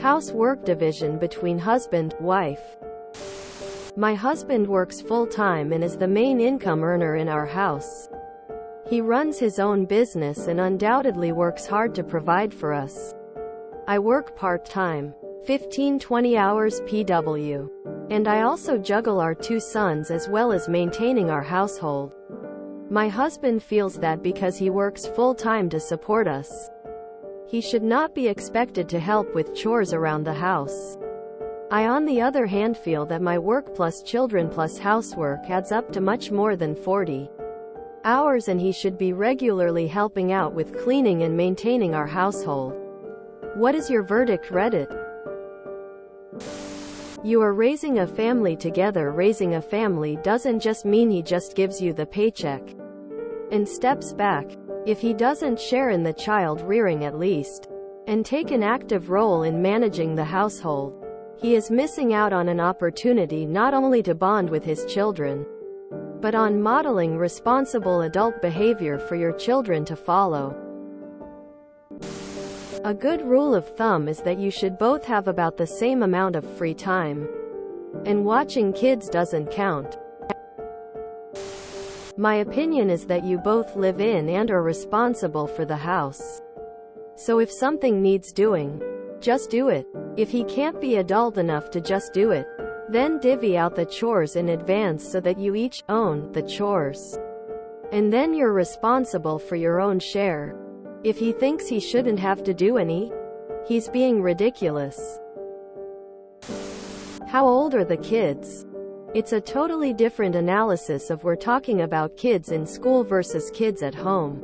Housework division between husband, wife. My husband works full-time and is the main income earner in our house. He runs his own business and undoubtedly works hard to provide for us. I work part-time, 15-20 hours PW. And I also juggle our 2 sons as well as maintaining our household. My husband feels that because he works full-time to support us, he should not be expected to help with chores around the house. I on the other hand feel that my work plus children plus housework adds up to much more than 40 hours and he should be regularly helping out with cleaning and maintaining our household. What is your verdict, Reddit? You are raising a family together. Raising a family doesn't just mean he just gives you the paycheck and steps back. If he doesn't share in the child rearing at least, and take an active role in managing the household, he is missing out on an opportunity not only to bond with his children, but on modeling responsible adult behavior for your children to follow. A good rule of thumb is that you should both have about the same amount of free time. And watching kids doesn't count. My opinion is that you both live in and are responsible for the house. So if something needs doing, just do it. If he can't be adult enough to just do it, then divvy out the chores in advance so that you each own the chores. And then you're responsible for your own share. If he thinks he shouldn't have to do any, he's being ridiculous. How old are the kids? It's a totally different analysis if we're talking about kids in school versus kids at home.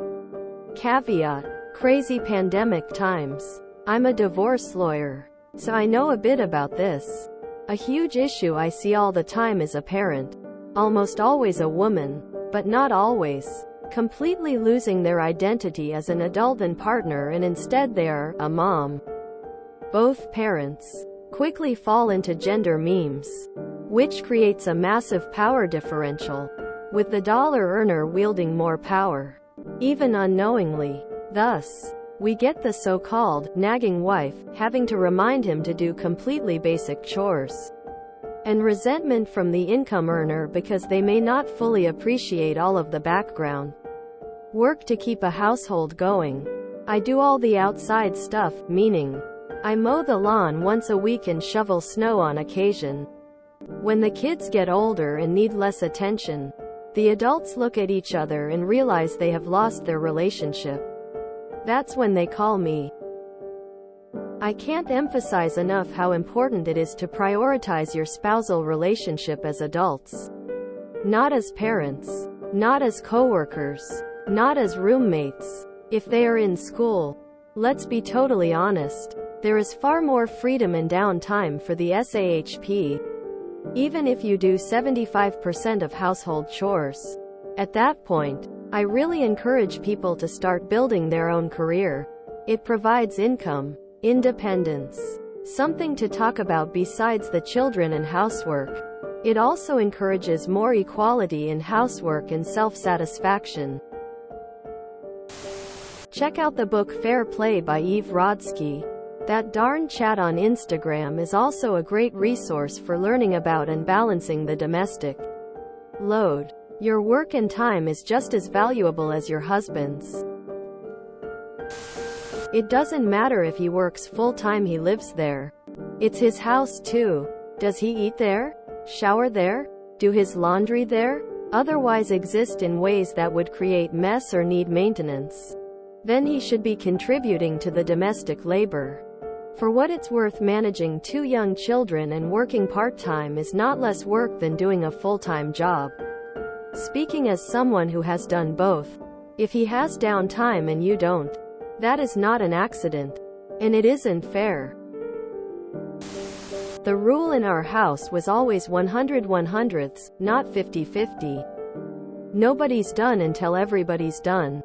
Caveat: crazy pandemic times. I'm a divorce lawyer, so I know a bit about this. A huge issue I see all the time is a parent, almost always a woman, but not always, completely losing their identity as an adult and partner, and instead they are a mom. Both parents quickly fall into gender memes, which creates a massive power differential, with the dollar earner wielding more power, even unknowingly. Thus, we get the so-called nagging wife having to remind him to do completely basic chores, and resentment from the income earner because they may not fully appreciate all of the background work to keep a household going. I do all the outside stuff, meaning I mow the lawn once a week and shovel snow on occasion. When the kids get older and need less attention, the adults look at each other and realize they have lost their relationship. That's when they call me. I can't emphasize enough how important it is to prioritize your spousal relationship as adults. Not as parents, not as coworkers, not as roommates. If they are in school, let's be totally honest, there is far more freedom and downtime for the SAHP. Even if you do 75% of household chores. At that point, I really encourage people to start building their own career. It provides income, independence, something to talk about besides the children and housework. It also encourages more equality in housework and self-satisfaction. Check out the book Fair Play by Eve Rodsky. That darn chat on Instagram is also a great resource for learning about and balancing the domestic load. Your work and time is just as valuable as your husband's. It doesn't matter if he works full-time, he lives there. It's his house too. Does he eat there? Shower there? Do his laundry there? Otherwise exist in ways that would create mess or need maintenance? Then he should be contributing to the domestic labor. For what it's worth, managing 2 young children and working part-time is not less work than doing a full-time job. Speaking as someone who has done both, if he has downtime and you don't, that is not an accident. And it isn't fair. The rule in our house was always 100/100ths, not 50/50. Nobody's done until everybody's done.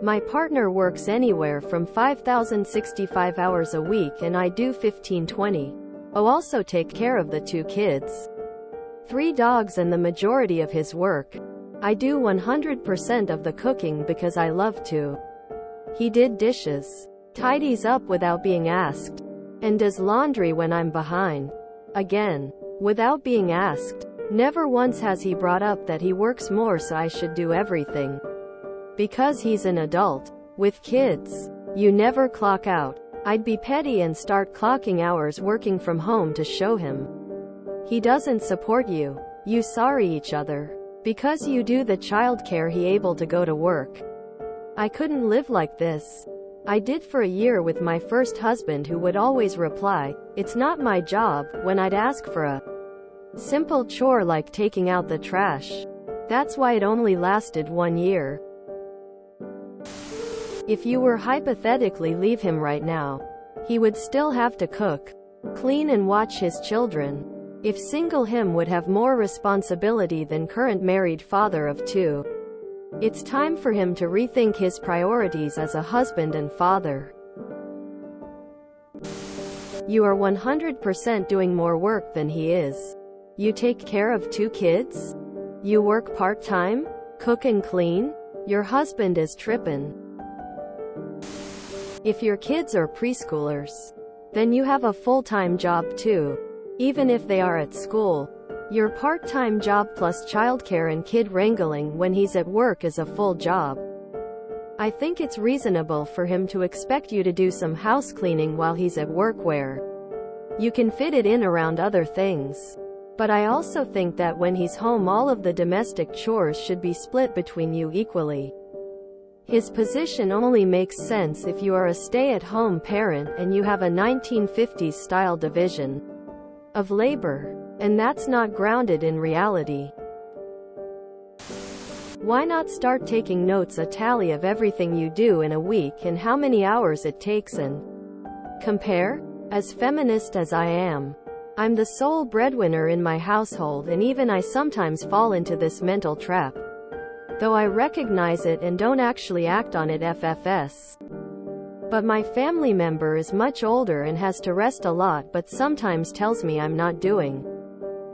My partner works anywhere from 5,065 hours a week and I do 15-20. Oh, also take care of the 2 kids, 3 dogs and the majority of his work. I do 100% of the cooking because I love to. He did dishes. tidies up without being asked, and does laundry when I'm behind. Again, without being asked. Never once has he brought up that he works more so I should do everything. Because he's an adult. With kids, you never clock out. I'd be petty and start clocking hours working from home to show him. He doesn't support you. You sorry each other. Because you do the childcare he able to go to work. I couldn't live like this. I did for a year with my first husband who would always reply, "It's not my job," when I'd ask for a simple chore like taking out the trash. That's why it only lasted 1 year. If you were hypothetically leave him right now, he would still have to cook, clean and watch his children. If single him would have more responsibility than current married father of 2. It's time for him to rethink his priorities as a husband and father. You are 100% doing more work than he is. You take care of 2 kids? You work part-time? Cook and clean? Your husband is trippin'. If your kids are preschoolers, then you have a full-time job too. Even if they are at school, your part-time job plus childcare and kid wrangling when he's at work is a full job. I think it's reasonable for him to expect you to do some house cleaning while he's at work where you can fit it in around other things. But I also think that when he's home all of the domestic chores should be split between you equally. His position only makes sense if you are a stay-at-home parent and you have a 1950s-style division of labor. And that's not grounded in reality. Why not start taking notes, a tally of everything you do in a week and how many hours it takes, and compare? As feminist as I am, I'm the sole breadwinner in my household, and even I sometimes fall into this mental trap. Though I recognize it and don't actually act on it FFS. But my family member is much older and has to rest a lot, but sometimes tells me I'm not doing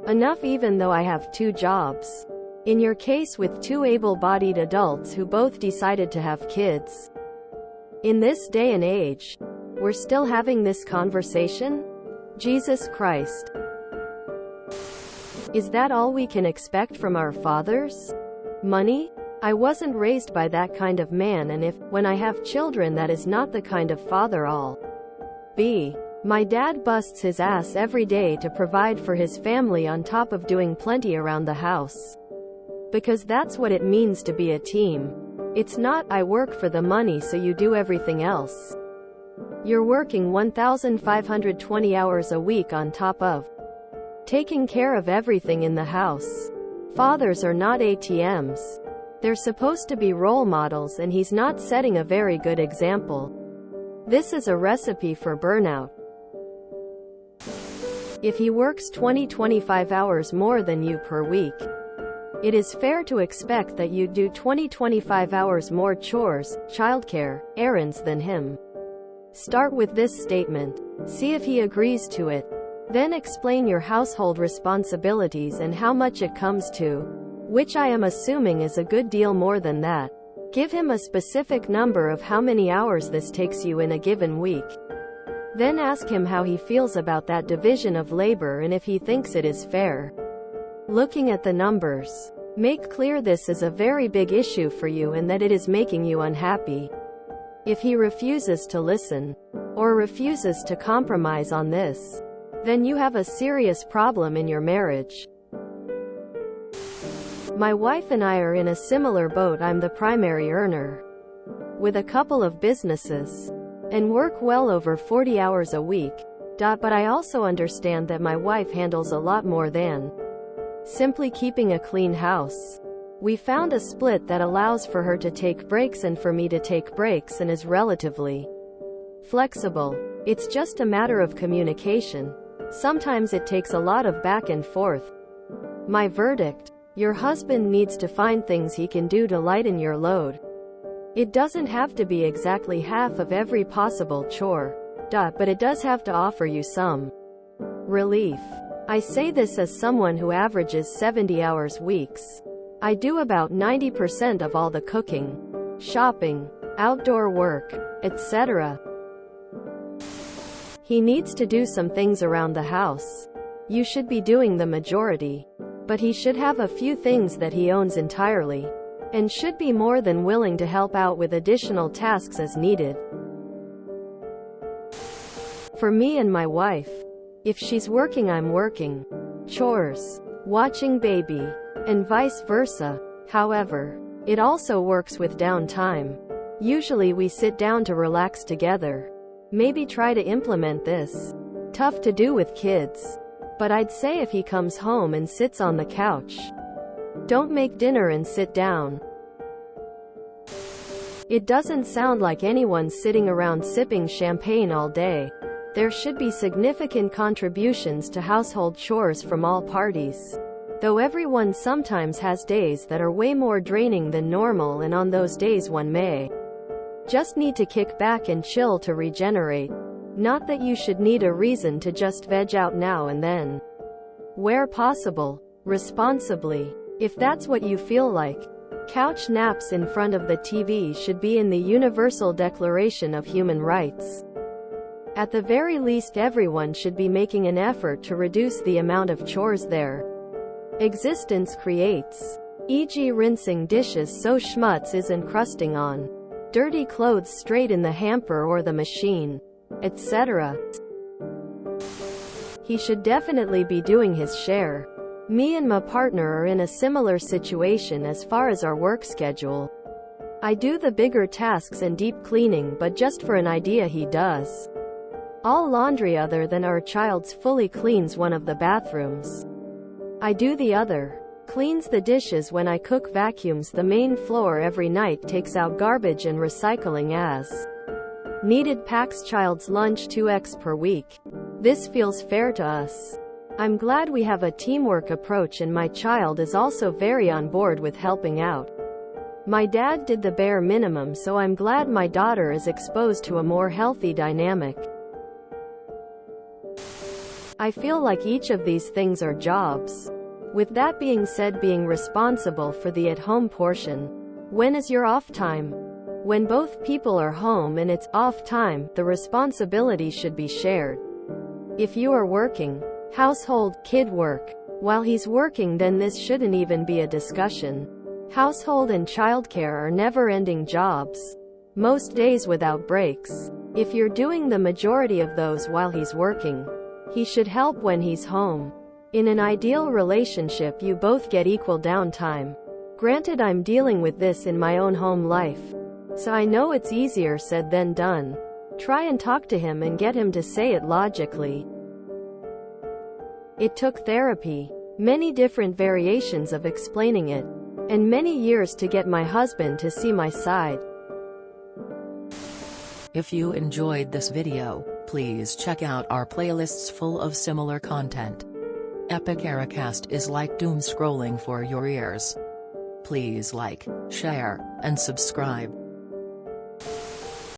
enough even though I have 2 jobs. In your case with 2 able-bodied adults who both decided to have kids. In this day and age, we're still having this conversation? Jesus Christ. Is that all we can expect from our fathers? Money? I wasn't raised by that kind of man, and if, when I have children, that is not the kind of father I'll be. My dad busts his ass every day to provide for his family on top of doing plenty around the house. Because that's what it means to be a team. It's not, I work for the money so you do everything else. You're working 1,520 hours a week on top of taking care of everything in the house. Fathers are not ATMs. They're supposed to be role models, and he's not setting a very good example. This is a recipe for burnout. If he works 20-25 hours more than you per week, it is fair to expect that you do 20-25 hours more chores, childcare, errands than him. Start with this statement. See if he agrees to it. Then explain your household responsibilities and how much it comes to, which I am assuming is a good deal more than that. Give him a specific number of how many hours this takes you in a given week. Then ask him how he feels about that division of labor and if he thinks it is fair. Looking at the numbers, make clear this is a very big issue for you and that it is making you unhappy. If he refuses to listen, or refuses to compromise on this, then you have a serious problem in your marriage. My wife and I are in a similar boat. I'm the primary earner, with a couple of businesses, and work well over 40 hours a week. But I also understand that my wife handles a lot more than simply keeping a clean house. We found a split that allows for her to take breaks and for me to take breaks, and is relatively flexible. It's just a matter of communication. Sometimes it takes a lot of back and forth. My verdict: your husband needs to find things he can do to lighten your load. It doesn't have to be exactly half of every possible chore. But it does have to offer you some relief. I say this as someone who averages 70 hours weeks. I do about 90% of all the cooking, shopping, outdoor work, etc. He needs to do some things around the house. You should be doing the majority. But he should have a few things that he owns entirely, and should be more than willing to help out with additional tasks as needed. For me and my wife, if she's working, I'm working. Chores, watching baby, and vice versa. However, it also works with downtime. Usually we sit down to relax together. Maybe try to implement this. Tough to do with kids. But I'd say if he comes home and sits on the couch, don't make dinner and sit down. It doesn't sound like anyone's sitting around sipping champagne all day. There should be significant contributions to household chores from all parties. Though everyone sometimes has days that are way more draining than normal, and on those days one may just need to kick back and chill to regenerate. Not that you should need a reason to just veg out now and then. Where possible, responsibly. If that's what you feel like. Couch naps in front of the TV should be in the Universal Declaration of Human Rights. At the very least, everyone should be making an effort to reduce the amount of chores their existence creates. E.g., rinsing dishes so schmutz isn't crusting on dirty clothes straight in the hamper or the machine, etc. He should definitely be doing his share. Me and my partner are in a similar situation as far as our work schedule. I do the bigger tasks and deep cleaning, but just for an idea, he does all laundry other than our child's, fully cleans one of the bathrooms. I do the other. Cleans the dishes when I cook, vacuums the main floor every night, takes out garbage and recycling as needed, packs child's lunch 2x per week. This feels fair to us. I'm glad we have a teamwork approach, and my child is also very on board with helping out. My dad did the bare minimum, so I'm glad my daughter is exposed to a more healthy dynamic. I feel like each of these things are jobs. With that being said, being responsible for the at-home portion. When is your off time? When both people are home and it's off time, the responsibility should be shared. If you are working, household, kid work, while he's working, then this shouldn't even be a discussion. Household and childcare are never-ending jobs. Most days without breaks. If you're doing the majority of those while he's working, he should help when he's home. In an ideal relationship, you both get equal downtime. Granted, I'm dealing with this in my own home life, so I know it's easier said than done. Try and talk to him and get him to say it logically. It took therapy, many different variations of explaining it, and many years to get my husband to see my side. If you enjoyed this video, please check out our playlists full of similar content. Epic Ericast is like doom scrolling for your ears. Please like, share, and subscribe.